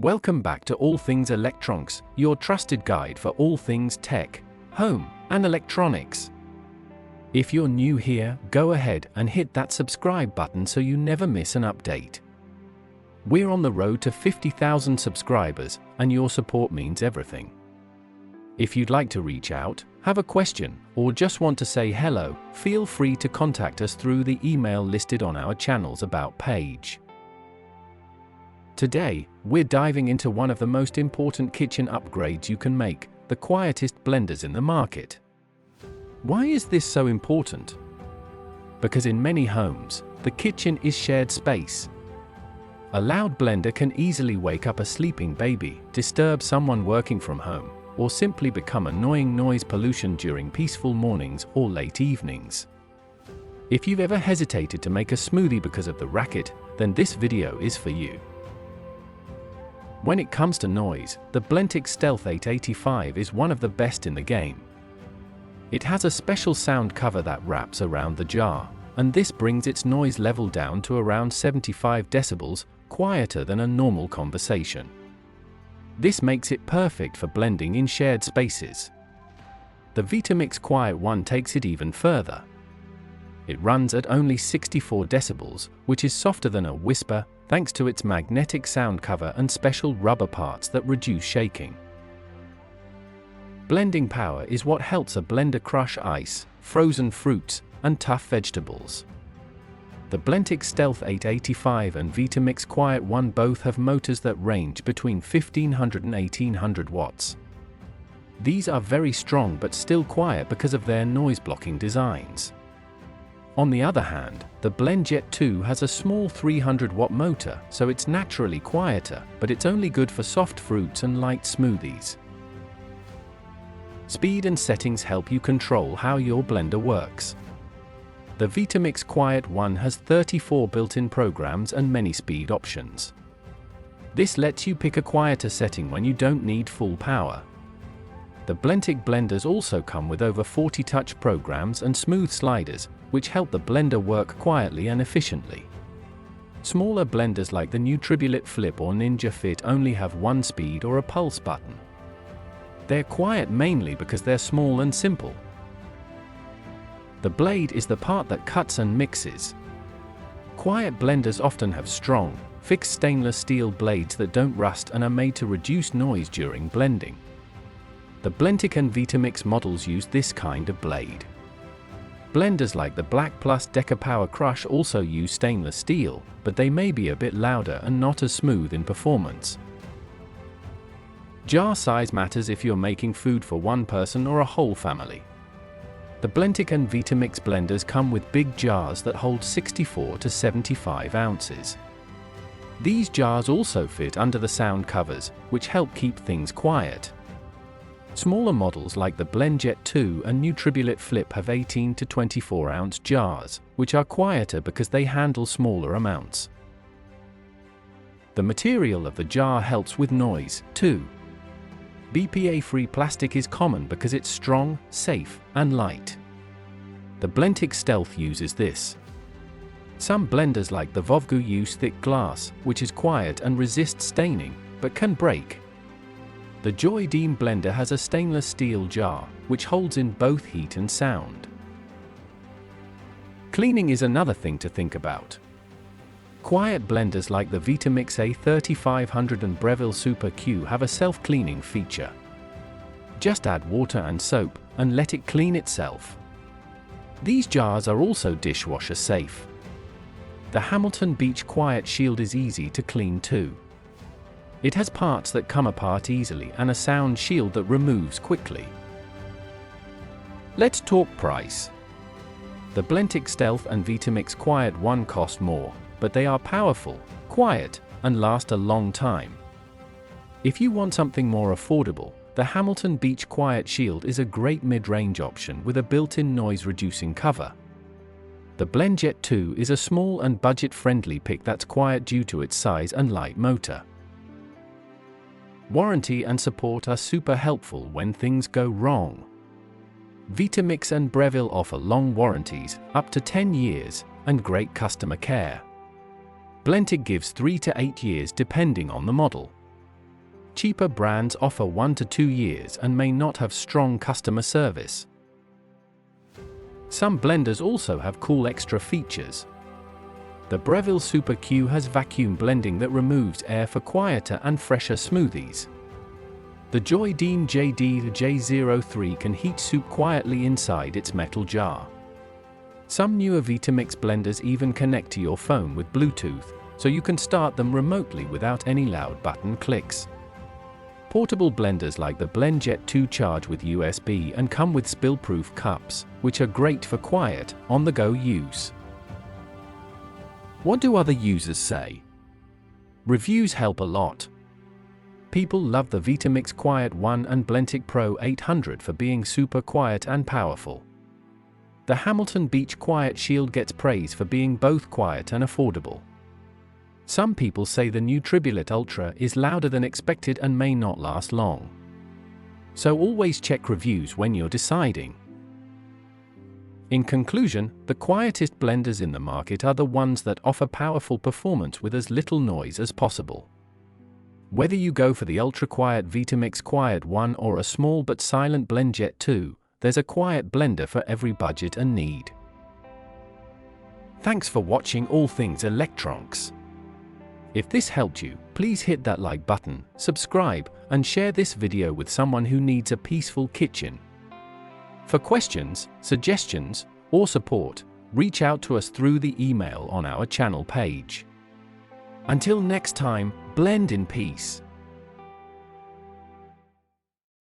Welcome back to All Things Electronx, your trusted guide for all things tech, home, and electronics. If you're new here, go ahead and hit that subscribe button so you never miss an update. We're on the road to 50,000 subscribers, and your support means everything. If you'd like to reach out, have a question, or just want to say hello, feel free to contact us through the email listed on our channel's About page. Today, we're diving into one of the most important kitchen upgrades you can make, the quietest blenders in the market. Why is this so important? Because in many homes, the kitchen is shared space. A loud blender can easily wake up a sleeping baby, disturb someone working from home, or simply become annoying noise pollution during peaceful mornings or late evenings. If you've ever hesitated to make a smoothie because of the racket, then this video is for you. When it comes to noise, the Blendtec Stealth 885 is one of the best in the game. It has a special sound cover that wraps around the jar, and this brings its noise level down to around 75 decibels, quieter than a normal conversation. This makes it perfect for blending in shared spaces. The Vitamix Quiet One takes it even further. It runs at only 64 decibels, which is softer than a whisper, thanks to its magnetic sound cover and special rubber parts that reduce shaking. Blending power is what helps a blender crush ice, frozen fruits, and tough vegetables. The Blendtec Stealth 885 and Vitamix Quiet One both have motors that range between 1500 and 1800 watts. These are very strong but still quiet because of their noise-blocking designs. On the other hand, the BlendJet 2 has a small 300-watt motor, so it's naturally quieter, but it's only good for soft fruits and light smoothies. Speed and settings help you control how your blender works. The Vitamix Quiet One has 34 built-in programs and many speed options. This lets you pick a quieter setting when you don't need full power. The Blendtec blenders also come with over 40 touch programs and smooth sliders, which help the blender work quietly and efficiently. Smaller blenders like the NutriBullet Flip or Ninja Fit only have one speed or a pulse button. They're quiet mainly because they're small and simple. The blade is the part that cuts and mixes. Quiet blenders often have strong, fixed stainless steel blades that don't rust and are made to reduce noise during blending. The Blendtec and Vitamix models use this kind of blade. Blenders like the Black Plus Deca Power Crush also use stainless steel, but they may be a bit louder and not as smooth in performance. Jar size matters if you're making food for one person or a whole family. The Blendtec and Vitamix blenders come with big jars that hold 64 to 75 ounces. These jars also fit under the sound covers, which help keep things quiet. Smaller models like the BlendJet 2 and NutriBullet Flip have 18 to 24 ounce jars, which are quieter because they handle smaller amounts. The material of the jar helps with noise, too. BPA-free plastic is common because it's strong, safe, and light. The Blendtec Stealth uses this. Some blenders like the Vovgu use thick glass, which is quiet and resists staining, but can break. The Joy-Deem blender has a stainless steel jar, which holds in both heat and sound. Cleaning is another thing to think about. Quiet blenders like the Vitamix A3500 and Breville Super Q have a self-cleaning feature. Just add water and soap, and let it clean itself. These jars are also dishwasher safe. The Hamilton Beach Quiet Shield is easy to clean too. It has parts that come apart easily and a sound shield that removes quickly. Let's talk price. The Blendtec Stealth and Vitamix Quiet One cost more, but they are powerful, quiet, and last a long time. If you want something more affordable, the Hamilton Beach Quiet Shield is a great mid-range option with a built-in noise-reducing cover. The BlendJet 2 is a small and budget-friendly pick that's quiet due to its size and light motor. Warranty and support are super helpful when things go wrong. Vitamix and Breville offer long warranties, up to 10 years, and great customer care. Blendtec gives 3 to 8 years depending on the model. Cheaper brands offer 1 to 2 years and may not have strong customer service. Some blenders also have cool extra features. The Breville Super Q has vacuum blending that removes air for quieter and fresher smoothies. The Joydean JD-J03 can heat soup quietly inside its metal jar. Some newer Vitamix blenders even connect to your phone with Bluetooth, so you can start them remotely without any loud button clicks. Portable blenders like the BlendJet 2 charge with USB and come with spill-proof cups, which are great for quiet, on-the-go use. What do other users say? Reviews help a lot. People love the Vitamix Quiet 1 and Blendtec Pro 800 for being super quiet and powerful. The Hamilton Beach Quiet Shield gets praise for being both quiet and affordable. Some people say the new Tribulate Ultra is louder than expected and may not last long. So always check reviews when you're deciding. In conclusion, the quietest blenders in the market are the ones that offer powerful performance with as little noise as possible. Whether you go for the ultra-quiet Vitamix Quiet 1 or a small but silent BlendJet 2, there's a quiet blender for every budget and need. Thanks for watching All Things Electronx. If this helped you, please hit that like button, subscribe, and share this video with someone who needs a peaceful kitchen. For questions, suggestions, or support, reach out to us through the email on our channel page. Until next time, blend in peace.